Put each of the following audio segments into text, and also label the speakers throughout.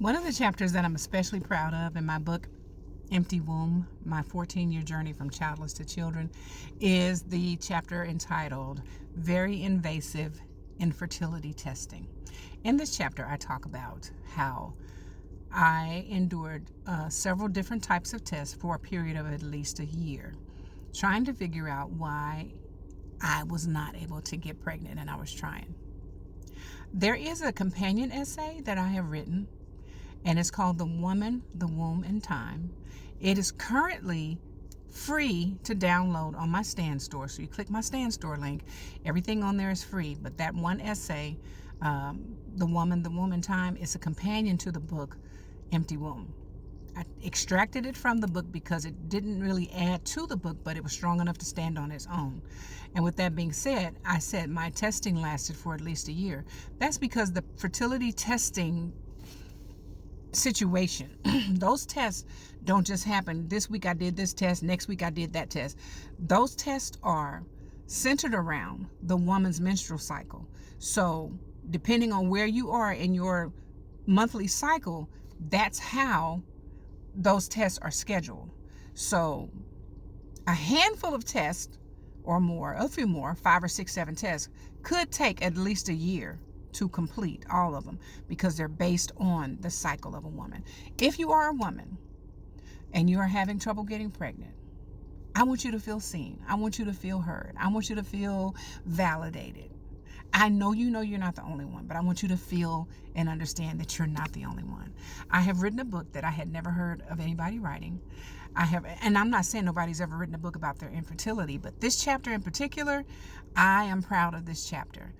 Speaker 1: One of the chapters that I'm especially proud of in my book, Empty Womb, My 14-Year Journey from Childless to Children, is the chapter entitled Very Invasive Infertility Testing. In this chapter, I talk about how I endured several different types of tests for a period of at least a year, trying to figure out why I was not able to get pregnant, and I was trying. There is a companion essay that I have written, and it's called The Woman, the Womb, and Time. It is currently free to download on my Stand Store. So you click my Stand Store link. Everything on there is free, but that one essay, The Woman, the Womb, and Time, is a companion to the book, Empty Womb. I extracted it from the book because it didn't really add to the book, but it was strong enough to stand on its own. And with that being said, I said my testing lasted for at least a year. That's because the fertility testing situation, those tests don't just happen. This week I did this test, next week I did that test. Those tests are centered around the woman's menstrual cycle. So depending on where you are in your monthly cycle, that's how those tests are scheduled. So a handful of tests or more, a few more, 5 or 6, 7 tests, could take at least a year to complete all of them, because they're based on the cycle of a woman. If you are a woman and you are having trouble getting pregnant, I want you to feel seen. I want you to feel heard. I want you to feel validated. I know you're not the only one, but I want you to feel and understand that you're not the only one. I have written a book that I had never heard of anybody writing. And I'm not saying nobody's ever written a book about their infertility, but this chapter in particular, I am proud of this chapter.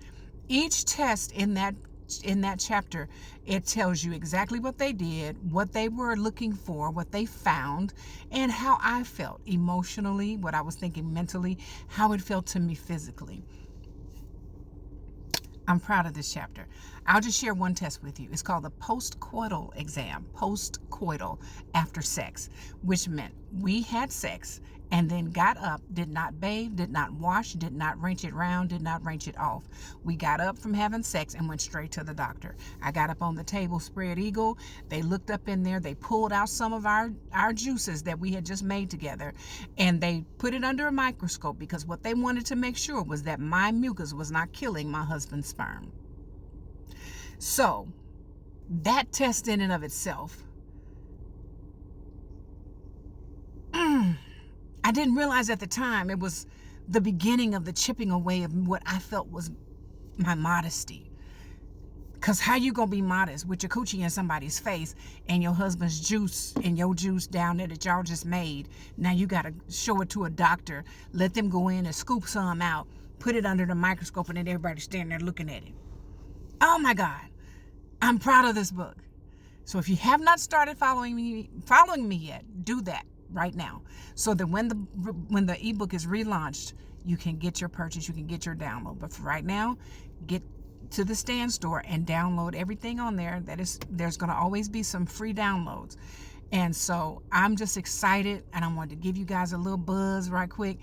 Speaker 1: Each test in that chapter, it tells you exactly what they did, what they were looking for, what they found, and how I felt emotionally, what I was thinking mentally, how it felt to me physically. I'm proud of this chapter. I'll just share one test with you. It's called the postcoital exam, postcoital, after sex, which meant we had sex and then got up, did not bathe, did not wash, did not rinse it round, did not rinse it off. We got up from having sex and went straight to the doctor. I got up on the table, spread eagle. They looked up in there. They pulled out some of our juices that we had just made together, and they put it under a microscope, because what they wanted to make sure was that my mucus was not killing my husband's sperm. So that test in and of itself, I didn't realize at the time it was the beginning of the chipping away of what I felt was my modesty. Because how you going to be modest with your coochie in somebody's face and your husband's juice and your juice down there that y'all just made? Now you got to show it to a doctor, let them go in and scoop some out, put it under the microscope, and then everybody standing there looking at it. Oh my God, I'm proud of this book. So if you have not started following me yet, do that right now, so that when the ebook is relaunched, you can get your purchase, you can get your download. But for right now, get to the Stand Store and download everything on there. There's going to always be some free downloads. And so I'm just excited, and I wanted to give you guys a little buzz right quick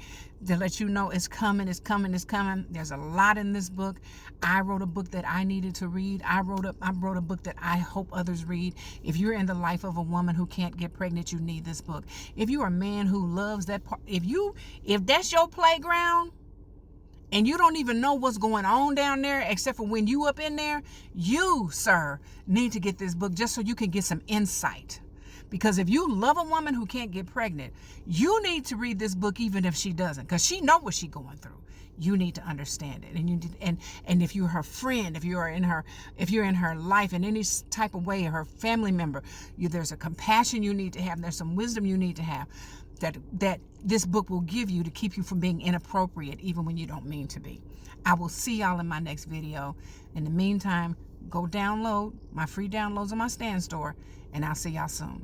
Speaker 1: to let you know it's coming, it's coming, it's coming. There's a lot in this book. I wrote a book that I needed to read. I wrote a book that I hope others read. If you're in the life of a woman who can't get pregnant, you need this book. If you're a man who loves that part, if that's your playground, and you don't even know what's going on down there except for when you up in there, you, sir, need to get this book just so you can get some insight. Because if you love a woman who can't get pregnant, you need to read this book even if she doesn't, because she knows what she's going through. You need to understand it, and if you're her friend, if you're in her life in any type of way, her family member, there's a compassion you need to have. There's some wisdom you need to have that this book will give you to keep you from being inappropriate, even when you don't mean to be. I will see y'all in my next video. In the meantime, go download my free downloads on my Stand Store, and I'll see y'all soon.